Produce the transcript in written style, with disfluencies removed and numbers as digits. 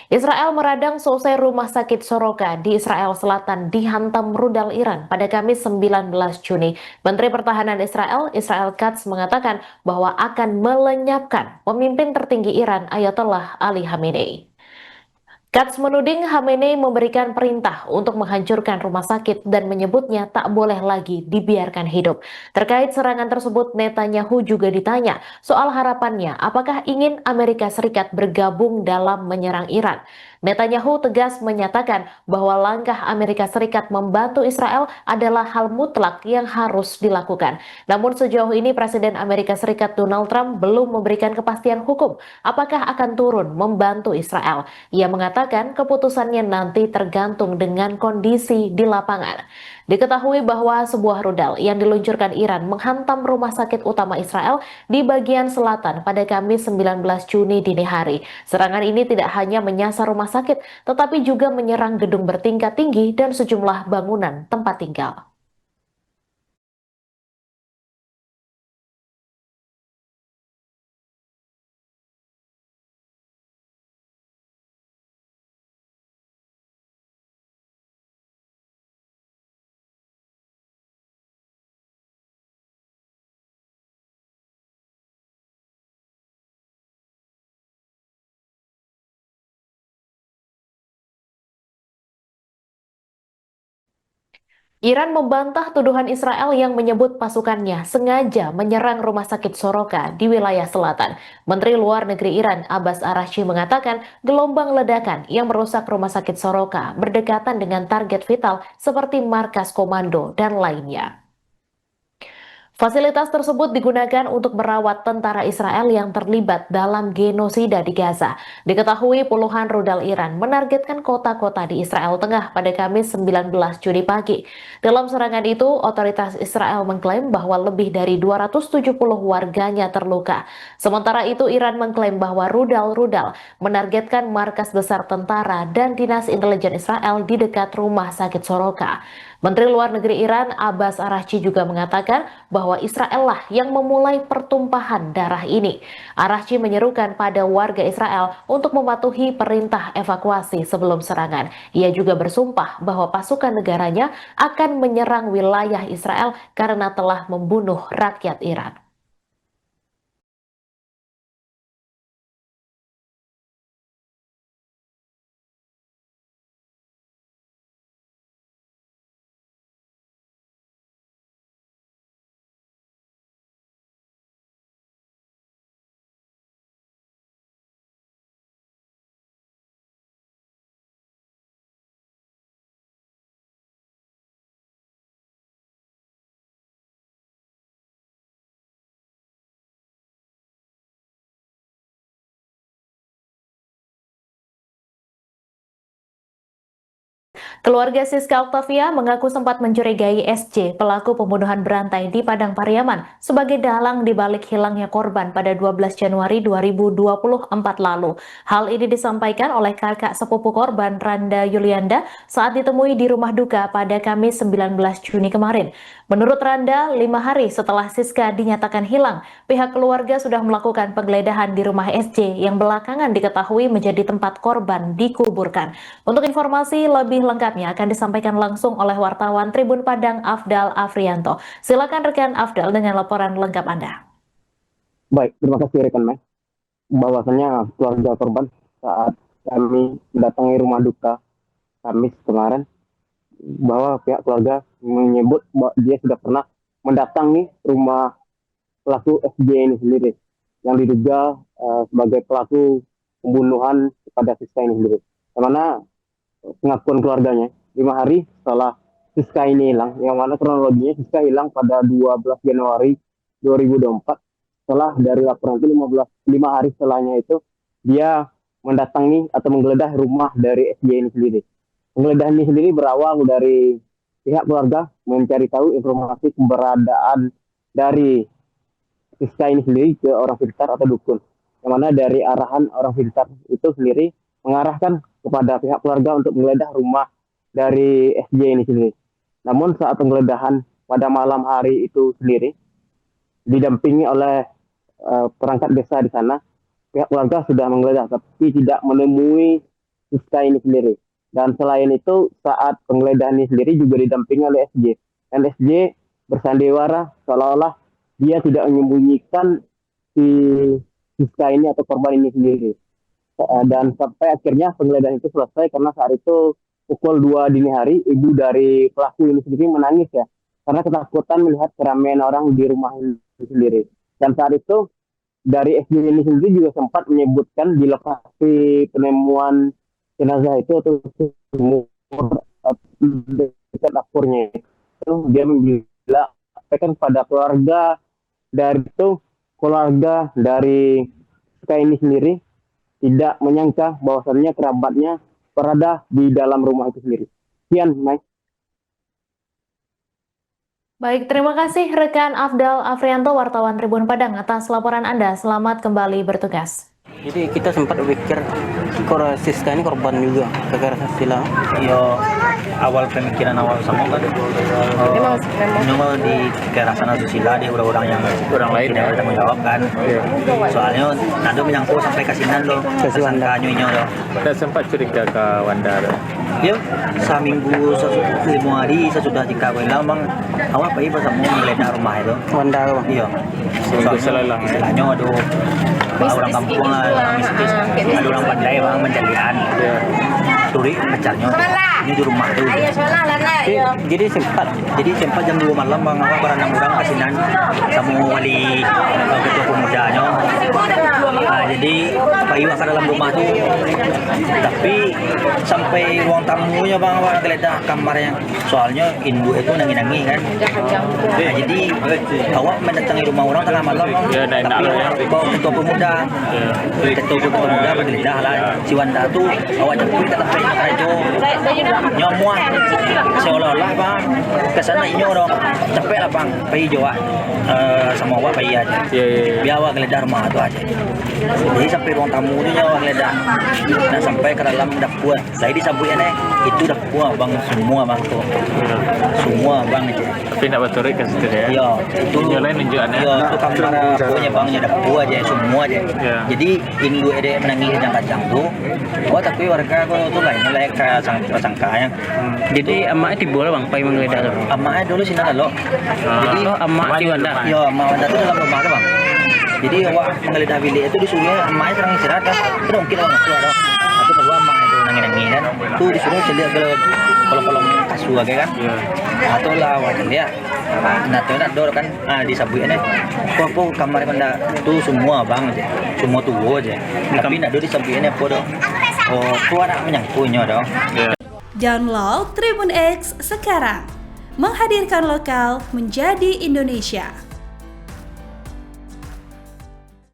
Israel meradang selesai rumah sakit Soroka di Israel Selatan dihantam rudal Iran pada Kamis 19 Juni. Menteri Pertahanan Israel, Israel Katz mengatakan bahwa akan melenyapkan pemimpin tertinggi Iran Ayatollah Ali Khamenei. Katz menuding Khamenei memberikan perintah untuk menghancurkan rumah sakit dan menyebutnya tak boleh lagi dibiarkan hidup. Terkait serangan tersebut, Netanyahu juga ditanya soal harapannya apakah ingin Amerika Serikat bergabung dalam menyerang Iran. Netanyahu tegas menyatakan bahwa langkah Amerika Serikat membantu Israel adalah hal mutlak yang harus dilakukan. Namun sejauh ini Presiden Amerika Serikat Donald Trump belum memberikan kepastian hukum apakah akan turun membantu Israel. Ia mengatakan keputusannya nanti tergantung dengan kondisi di lapangan. Diketahui bahwa sebuah rudal yang diluncurkan Iran menghantam rumah sakit utama Israel di bagian selatan pada Kamis 19 Juni dini hari. Serangan ini tidak hanya menyasar rumah sakit, tetapi juga menyerang gedung bertingkat tinggi dan sejumlah bangunan tempat tinggal. Iran membantah tuduhan Israel yang menyebut pasukannya sengaja menyerang rumah sakit Soroka di wilayah selatan. Menteri Luar Negeri Iran Abbas Araghchi mengatakan gelombang ledakan yang merusak rumah sakit Soroka berdekatan dengan target vital seperti markas komando dan lainnya. Fasilitas tersebut digunakan untuk merawat tentara Israel yang terlibat dalam genosida di Gaza. Diketahui puluhan rudal Iran menargetkan kota-kota di Israel Tengah pada Kamis 19 Juni pagi. Dalam serangan itu, otoritas Israel mengklaim bahwa lebih dari 270 warganya terluka. Sementara itu, Iran mengklaim bahwa rudal-rudal menargetkan markas besar tentara dan dinas intelijen Israel di dekat rumah sakit Soroka. Menteri Luar Negeri Iran Abbas Araghchi juga mengatakan bahwa Israel lah yang memulai pertumpahan darah ini. Araghchi menyerukan pada warga Israel untuk mematuhi perintah evakuasi sebelum serangan. Ia juga bersumpah bahwa pasukan negaranya akan menyerang wilayah Israel karena telah membunuh rakyat Iran. Keluarga Siska Octavia mengaku sempat mencurigai SC, pelaku pembunuhan berantai di Padang Pariaman, sebagai dalang di balik hilangnya korban pada 12 Januari 2024 lalu. Hal ini disampaikan oleh kakak sepupu korban, Randa Yulianda, saat ditemui di rumah duka pada Kamis 19 Juni kemarin. Menurut Randa, 5 hari setelah Siska dinyatakan hilang, pihak keluarga sudah melakukan penggeledahan di rumah SC yang belakangan diketahui menjadi tempat korban dikuburkan. Untuk informasi lebih lengkapnya akan disampaikan langsung oleh wartawan Tribun Padang Afdal Afrianto. Silakan rekan Afdal dengan laporan lengkap Anda. Baik, terima kasih rekan Mas. Bahwasanya keluarga korban saat kami mendatangi rumah duka Kamis kemarin, bahwa pihak keluarga menyebut bahwa dia sudah pernah mendatangi rumah pelaku SJ ini sendiri, yang diduga sebagai pelaku pembunuhan kepada Siska ini sendiri. Yang mana pengakuan keluarganya 5 hari setelah Siska ini hilang, yang mana kronologinya Siska hilang pada 12 Januari 2024. Setelah dari laporan itu 5 hari setelahnya itu dia mendatangi atau menggeledah rumah dari SJ ini sendiri. Penggeledahan ini sendiri berawal dari pihak keluarga mencari tahu informasi keberadaan dari Siska ini sendiri ke orang pintar atau dukun. Yang mana dari arahan orang pintar itu sendiri mengarahkan kepada pihak keluarga untuk menggeledah rumah dari SJ ini sendiri. Namun saat penggeledahan pada malam hari itu sendiri, didampingi oleh perangkat desa di sana, pihak keluarga sudah menggeledah tapi tidak menemui Siska ini sendiri. Dan selain itu saat penggeledahan ini sendiri juga didampingi oleh SJ. Dan SJ bersandiwara seolah-olah dia tidak menyembunyikan si Siska ini atau korban ini sendiri. Dan sampai akhirnya penggeledahan itu selesai karena saat itu pukul 2 dini hari, ibu dari pelaku ini sendiri menangis ya. Karena ketakutan melihat keramaian orang di rumah ini sendiri. Dan saat itu dari SJ ini sendiri juga sempat menyebutkan di lokasi penemuan jenazah itu atau sumur dekat dapurnya itu dia bilang pada keluarga dari Siska ini sendiri tidak menyangka bahwasannya kerabatnya berada di dalam rumah itu sendiri. Sekian, Mike. Baik, terima kasih rekan Afdal Afrianto, wartawan Tribun Padang atas laporan Anda. Selamat kembali bertugas. Jadi kita sempat berpikir Siska ini korban juga kekerasan susila. Iya, awal pemikiran awal sama kan memang di kekerasan susila di orang-orang yang orang lain tidak bertanggung jawab kan. Soalnya nado menyangkut sampai kasinan loh, tersangka nyonya loh. Dan sempat curiga ke Wanda. Ya, seminggu 5 hari sesudah jika bilang bang awak pergi bersama menggeledah rumah itu. Wanda bang. Iya. Soalnya istilahnya aduh orang kampung lah, orang mistis, ada orang pandai bang menjadian. Curi pacarnya ini di rumah tuh. Jadi sempat jam 2 malam bang awak berenang orang kasinan sama wali ketua pemudanya. Nah, jadi Pak Iwa ke dalam rumah tuh, tapi sampai ruang tamunya bang awak geledah kamarnya. Soalnya induk itu nangi-nangi kan. Nah, jadi awak mendatangi rumah orang tengah malam bang. Tapi ketua pemuda, bergeledah lah. Si Wanda tuh awak jemput ke tempat aja nyomuan seolah-olah bang kesana ini orang capek lah bang pergi Jawa sama awak pergi aja biar awak geledah rumah itu aja. Jadi sampai ruang tamu itu awak geledah dan sampai ke dalam dapur saya disambutnya nih itu dapur bang semua bang tuh semua bang itu tapi tidak betul ke situ ya. Iya, itu lain nunjukannya. Iya, itu kamar punya bang ya dapur aja semua aja. Jadi induk ede menangis kacang-kacang tuh. Oh tapi warga kok tuh lain mereka sangka-sangka. Jadi emaknya timbul bang, pai menggeledah tuh. Emaknya dulu sini lo. Jadi emak di Wanda. Iya, emak Wanda tuh dalam rumah bang. Jadi awak menggeledah bilik itu disuruh emaknya serang istirahat kan. Itu mungkin orang tua dong. Aku kedua emak itu nangis-nangis kan. Tuh disuruh celik ke kolong-kolong kasur kan. Atau lah awak lihat. Nah tuh nak dor kan disabuin nih. Kok kamar benda tuh semua bang aja. Semua tuh aja. Tapi nak dor disabuin apa dong. Oh, tuh anak menyangkunya dong. Download Tribun X sekarang, menghadirkan lokal menjadi Indonesia.